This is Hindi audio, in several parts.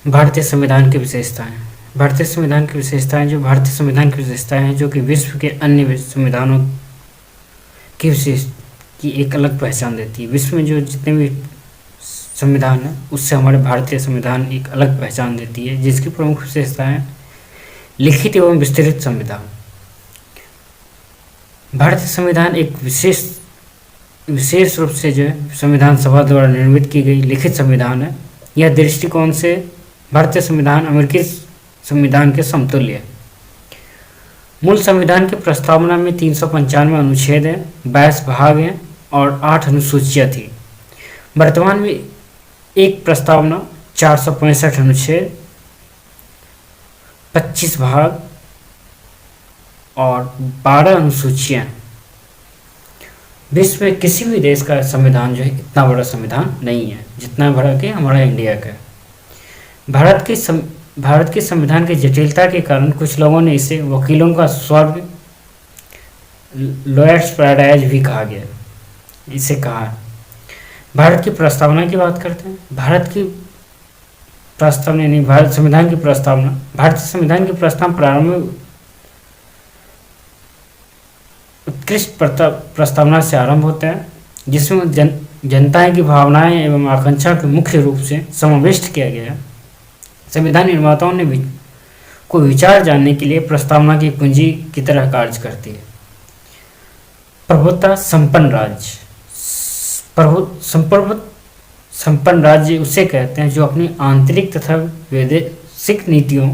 भारतीय संविधान की विशेषताएं। भारतीय संविधान की विशेषताएं जो भारतीय संविधान की विशेषताएं हैं जो कि विश्व के अन्य संविधानों की विशेष की एक अलग पहचान देती है। विश्व में जो जितने भी संविधान है उससे हमारे भारतीय संविधान एक अलग पहचान देती है, जिसकी प्रमुख विशेषताएं लिखित एवं विस्तृत संविधान। भारतीय संविधान एक विशेष रूप से जो है संविधान सभा द्वारा निर्मित की गई लिखित संविधान है। यह दृष्टिकोण से भारतीय संविधान अमेरिकी संविधान के समतुल्य है। मूल संविधान की प्रस्तावना में 395 अनुच्छेद हैं, 22 भाग हैं और 8 अनुसूचियाँ थी। वर्तमान में एक प्रस्तावना 465 अनुच्छेद, 25 भाग और 12 अनुसूचियाँ। विश्व में किसी भी देश का संविधान जो है इतना बड़ा संविधान नहीं है जितना बड़ा कि हमारा इंडिया का है। भारत के संविधान की जटिलता के कारण कुछ लोगों ने इसे वकीलों का स्वर्ग, लॉयर्स पैराडाइज भी कहा गया, इसे कहा है। भारत की प्रस्तावना की बात करते हैं। भारतीय संविधान की प्रस्तावना। भारतीय संविधान की प्रस्तावना प्रारंभ में उत्कृष्ट प्रस्तावना से आरंभ होता है, जिसमें जनता की भावनाएं एवं आकांक्षा को मुख्य रूप से समाविष्ट किया गया है। संविधान निर्माताओं ने को विचार जानने के लिए प्रस्तावना की कुंजी की तरह कार्य करती है। प्रभुत्व संपन्न राज्य। संपन्न राज्य उसे कहते हैं जो अपनी आंतरिक तथा वैदेशिक नीतियों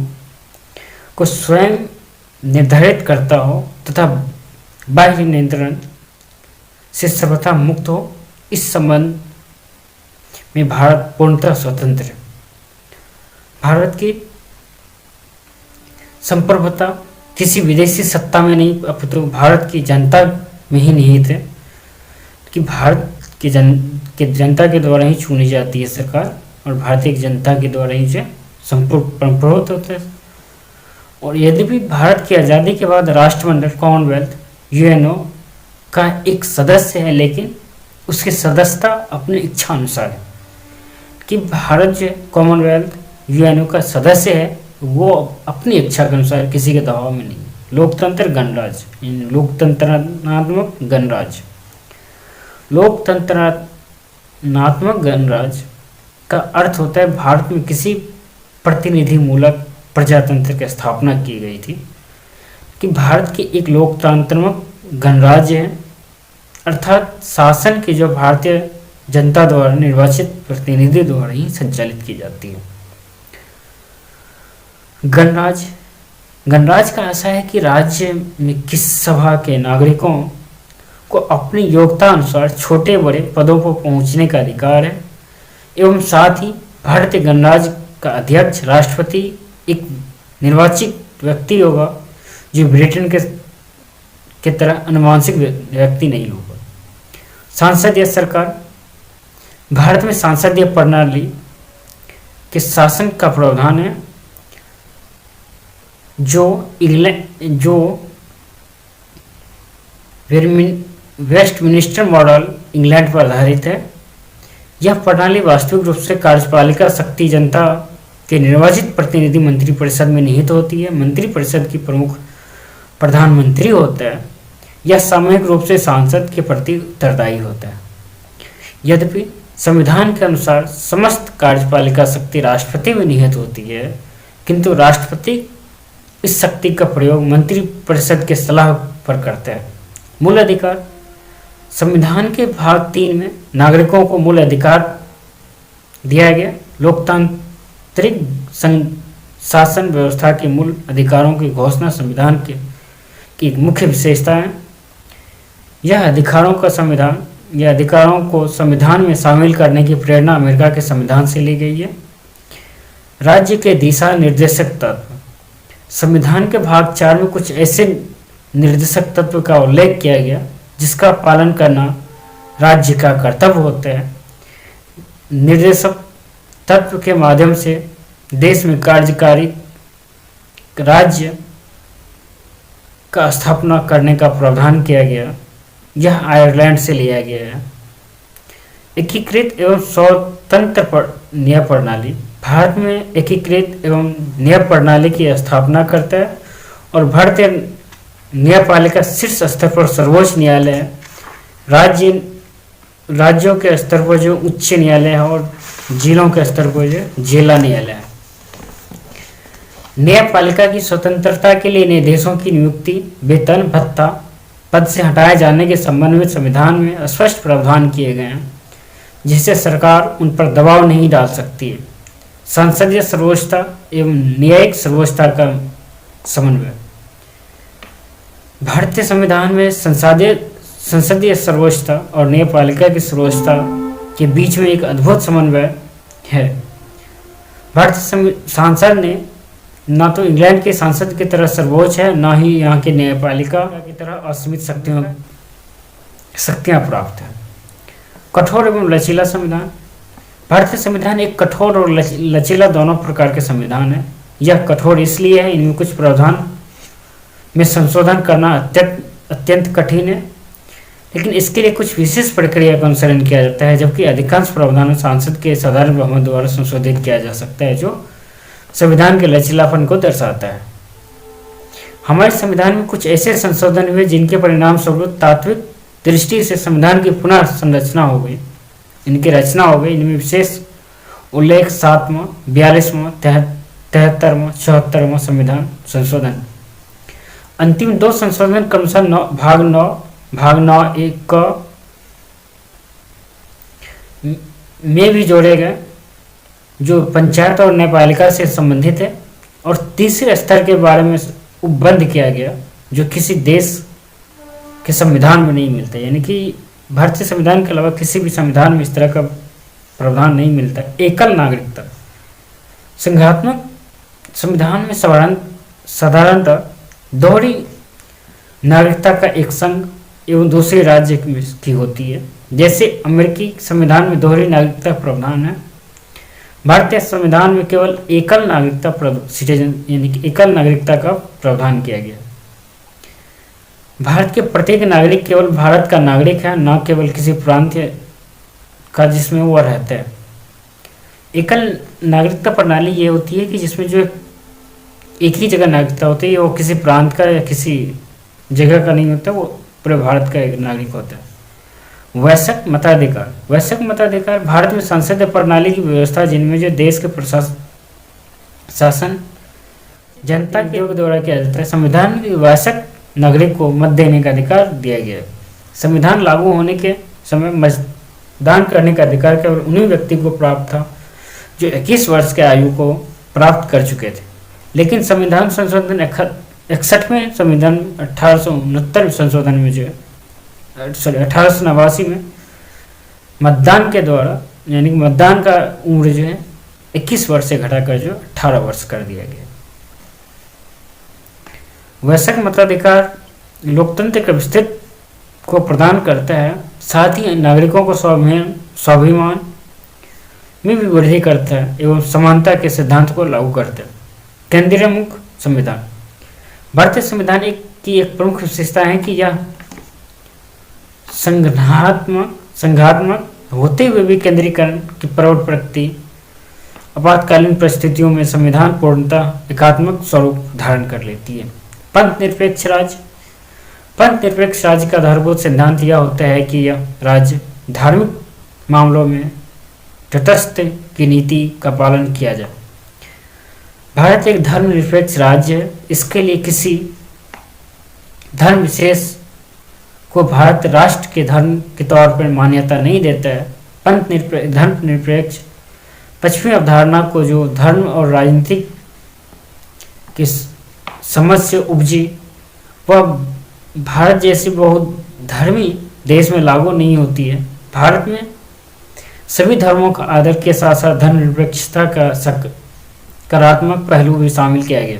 को स्वयं निर्धारित करता हो तथा बाह्य नियंत्रण से सर्वथा मुक्त हो। इस संबंध में भारत पूर्णतः स्वतंत्र है। भारत की संप्रभुता किसी विदेशी सत्ता में नहीं अपितु भारत की जनता में ही निहित है कि भारत की जनता के द्वारा ही चुनी जाती है सरकार और भारतीय जनता के द्वारा ही जो संप्रभुत्व होता है। और यद्यपि भारत की आज़ादी के बाद राष्ट्रमंडल, कॉमनवेल्थ, यूएनओ का एक सदस्य है, लेकिन उसकी सदस्यता अपनी इच्छा अनुसार है कि भारत जो कॉमनवेल्थ, यूएनओ का सदस्य है वो अपनी इच्छा के अनुसार किसी के दबाव में नहीं। लोकतंत्र गणराज्य, लोकतंत्रात्मक गणराज्य। लोकतंत्रात्मक गणराज्य का अर्थ होता है भारत में किसी प्रतिनिधि मूलक प्रजातंत्र की स्थापना की गई थी कि भारत की एक लोकतंत्रात्मक गणराज्य है, अर्थात शासन की जो भारतीय जनता द्वारा निर्वाचित प्रतिनिधि द्वारा ही संचालित की जाती है। गणराज्य का ऐसा है कि राज्य में किस सभा के नागरिकों को अपनी योग्यता अनुसार छोटे बड़े पदों पर पहुंचने का अधिकार है एवं साथ ही भारतीय गणराज्य का अध्यक्ष राष्ट्रपति एक निर्वाचित व्यक्ति होगा जो ब्रिटेन के तरह अनुवांशिक व्यक्ति नहीं होगा। संसदीय सरकार। भारत में संसदीय प्रणाली के शासन का प्रावधान है जो वेस्टमिनिस्टर मॉडल इंग्लैंड पर आधारित है। यह प्रणाली वास्तविक रूप से कार्यपालिका शक्ति जनता के निर्वाचित प्रतिनिधि मंत्रिपरिषद में निहित होती है। मंत्रिपरिषद की प्रमुख प्रधानमंत्री होता है। यह सामूहिक रूप से सांसद के प्रति उत्तरदायी होता है। यद्यपि संविधान के अनुसार समस्त कार्यपालिका शक्ति राष्ट्रपति में निहित होती है, किंतु राष्ट्रपति इस शक्ति का प्रयोग मंत्रिपरिषद के सलाह पर करता है। मूल अधिकार। संविधान के भाग 3 में नागरिकों को मूल अधिकार दिया गया। लोकतांत्रिक शासन व्यवस्था के मूल अधिकारों की घोषणा संविधान की एक मुख्य विशेषता है। यह अधिकारों को संविधान में शामिल करने की प्रेरणा अमेरिका के संविधान से ली गई है। राज्य के दिशा निर्देशक तत्व। संविधान के भाग 4 में कुछ ऐसे निर्देशक तत्व का उल्लेख किया गया जिसका पालन करना राज्य का कर्तव्य होता है। निर्देशक तत्व के माध्यम से देश में कार्यकारी राज्य का स्थापना करने का प्रावधान किया गया। यह आयरलैंड से लिया गया है। एकीकृत एवं स्वतंत्र न्याय प्रणाली। भारत में एकीकृत एवं न्याय प्रणाली की स्थापना करता है और भारतीय न्यायपालिका शीर्ष स्तर पर सर्वोच्च न्यायालय है। राज्यों के स्तर पर जो उच्च न्यायालय है और जिलों के स्तर पर जो जिला न्यायालय है। न्यायपालिका की स्वतंत्रता के लिए निर्देशों की नियुक्ति, वेतन, भत्ता, पद से हटाए जाने के संबंध में संविधान में स्पष्ट प्रावधान किए गए हैं, जिससे सरकार उन पर दबाव नहीं डाल सकती है। संसदीय सर्वोच्चता एवं न्यायिक सर्वोच्चता का समन्वय। भारतीय संविधान में संसदीय सर्वोच्चता और न्यायपालिका की सर्वोच्चता के बीच में एक अद्भुत समन्वय है। भारतीय संसद ने न तो इंग्लैंड के संसद की तरह सर्वोच्च है, न ही यहाँ की न्यायपालिका की तरह असीमित शक्तियाँ प्राप्त है। कठोर एवं लचीला संविधान। भारतीय संविधान एक कठोर और लचीला दोनों प्रकार के संविधान है। यह कठोर इसलिए है, इनमें कुछ प्रावधान में संशोधन करना अत्यंत कठिन है, लेकिन इसके लिए कुछ विशेष प्रक्रिया का अनुसरण किया जाता है, जबकि अधिकांश प्रावधानों संसद के साधारण बहुमत द्वारा संशोधित किया जा सकता है, जो संविधान के लचीलापन को दर्शाता है। हमारे संविधान में कुछ ऐसे संशोधन हुए जिनके परिणाम स्वरूप तात्विक दृष्टि से संविधान की पुनः संरचना हो गई, इनकी रचना हो गई। इनमें विशेष उल्लेख 7वां, 42वां, 73वां, 74वां संविधान संशोधन। अंतिम 2 संशोधन क्रमशः भाग 9(1) क में भी जोड़े गए, जो पंचायत और न्यायपालिका से संबंधित है, और तीसरे स्तर के बारे में उपबंध किया गया, जो किसी देश के संविधान में नहीं मिलता। यानी कि भारतीय संविधान के अलावा किसी भी संविधान में इस तरह का प्रावधान नहीं मिलता। एकल नागरिकता। संघात्मक संविधान में साधारणतः दोहरी नागरिकता का एक संघ एवं दूसरे राज्य की होती है। जैसे अमेरिकी संविधान में दोहरी नागरिकता प्रावधान है, भारतीय संविधान में केवल एकल नागरिकता सिटीजन यानी कि एकल नागरिकता का प्रावधान किया गया। भारत के प्रत्येक नागरिक केवल भारत का नागरिक है, न केवल किसी प्रांत का जिसमें वह रहता है। एकल नागरिकता प्रणाली ये होती है कि जिसमें जो एक ही जगह नागरिकता होती है, वो किसी प्रांत का या किसी जगह का नहीं होता, वो पूरे भारत का एक नागरिक होता है। वैश्विक मताधिकार। वैश्विक मताधिकार भारत में संसदीय प्रणाली की व्यवस्था, जिनमें जो देश के शासन जनता के द्वारा किया जाता है। संविधान में वैश्विक नागरिक को मत देने का अधिकार दिया गया है। संविधान लागू होने के समय मतदान करने का अधिकार केवल उन्हीं व्यक्ति को प्राप्त था जो 21 वर्ष के आयु को प्राप्त कर चुके थे। लेकिन संविधान संशोधन 61वें संविधान 1869 संशोधन में जो है 1889 में मतदान के द्वारा यानी मतदान का उम्र जो है 21 वर्ष से घटाकर जो 18 वर्ष कर दिया गया। वैश्विक मताधिकार लोकतंत्र के अस्तित्व को प्रदान करता है, साथ ही नागरिकों को स्वाभिमान में भी वृद्धि करता है एवं समानता के सिद्धांत को लागू करता है। केंद्रीय मुख्य संविधान। भारतीय संविधान की एक प्रमुख विशेषता है कि यह संघात्मक होते हुए भी केंद्रीकरण की प्रवृत्ति आपातकालीन परिस्थितियों में संविधान पूर्णतः एकात्मक स्वरूप धारण कर लेती है। पंथ निरपेक्ष राज्य। पंथ निरपेक्ष राज्य का आधारभूत सिद्धांत यह होता है कि यह राज्य धार्मिक मामलों में तटस्थ की नीति का पालन किया जाए। भारत एक धर्मनिरपेक्ष राज्य है। इसके लिए किसी धर्म विशेष को भारत राष्ट्र के धर्म के तौर पर मान्यता नहीं देता है। धर्मनिरपेक्ष पश्चिमी अवधारणा को जो धर्म और राजनीतिक की समझ से उपजी, वह भारत जैसे बहुत धर्मी देश में लागू नहीं होती है। भारत में सभी धर्मों का आदर के साथ साथ धर्मनिरपेक्षता का सकारात्मक पहलू भी शामिल किया गया।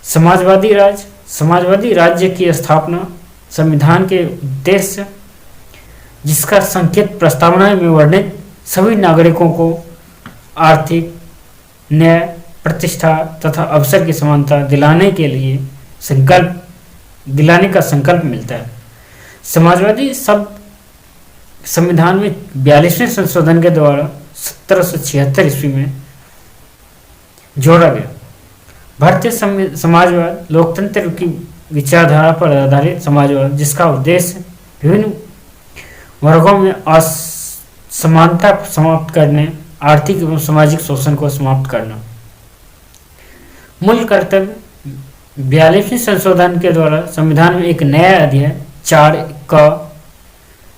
समाजवादी राज्य। समाजवादी राज्य की स्थापना संविधान के उद्देश्य, जिसका संकेत प्रस्तावना में वर्णित सभी नागरिकों को आर्थिक न्याय, प्रतिष्ठा तथा अवसर की समानता दिलाने का संकल्प मिलता है। समाजवादी शब्द संविधान में 42वें संशोधन के द्वारा 1776 ईस्वी में जोड़ा गया। भारतीय समाजवाद लोकतंत्र की विचारधारा पर आधारित समाजवाद, जिसका उद्देश्य विभिन्न वर्गों में असमानता समाप्त करने, आर्थिक एवं सामाजिक शोषण को समाप्त करना। मूल कर्तव्य 42वें संशोधन के द्वारा संविधान में एक नया अध्याय 4 क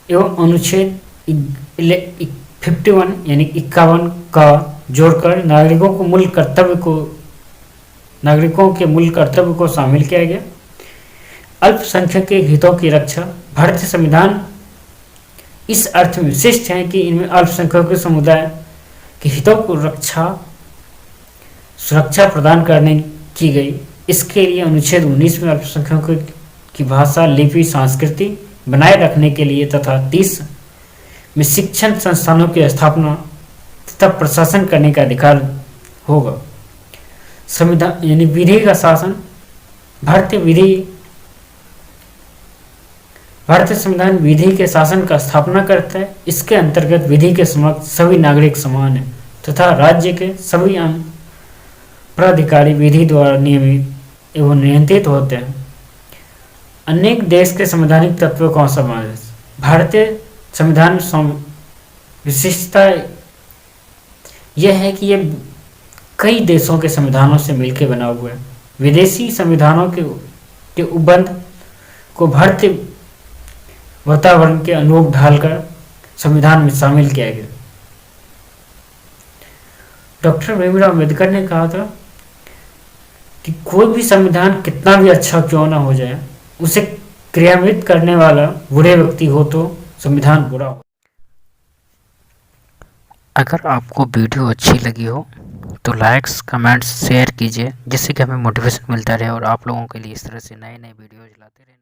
एवं अनुच्छेद 51 यानी 51 का जोड़कर नागरिकों के मूल कर्तव्य को शामिल किया गया। अल्पसंख्यक के हितों की रक्षा। भारतीय संविधान इस अर्थ में विशिष्ट है कि इनमें अल्पसंख्यक समुदाय के हितों को सुरक्षा प्रदान करने की गई। इसके लिए अनुच्छेद 19 में अल्पसंख्यकों की भाषा, लिपि, संस्कृति बनाए रखने के लिए तथा 30 में शिक्षण संस्थानों की स्थापना तथा प्रशासन करने का अधिकार होगा। संविधान यानी विधि का शासन। भारतीय संविधान विधि के शासन का स्थापना करता है। इसके अंतर्गत विधि के समक्ष सभी नागरिक समान हैं तथा राज्य के सभी प्राधिकारी विधि द्वारा नियमित एवं नियंत्रित होते हैं। अनेक देश के संवैधानिक तत्वों का समावेश। भारतीय संविधान विशिष्टता यह है कि यह कई देशों के संविधानों से मिलकर बना हुआ है। विदेशी संविधानों के उपबंध को भारतीय वातावरण के अनुरूप ढालकर संविधान में शामिल किया गया। डॉक्टर भीमराव अम्बेडकर ने कहा था कि कोई भी संविधान कितना भी अच्छा क्यों ना हो जाए, उसे क्रियान्वित करने वाला बुरे व्यक्ति हो तो संविधान बुरा हो। अगर आपको वीडियो अच्छी लगी हो तो लाइक्स, कमेंट्स, शेयर कीजिए, जिससे कि हमें मोटिवेशन मिलता रहे और आप लोगों के लिए इस तरह से नए नए वीडियोज लाते रहे।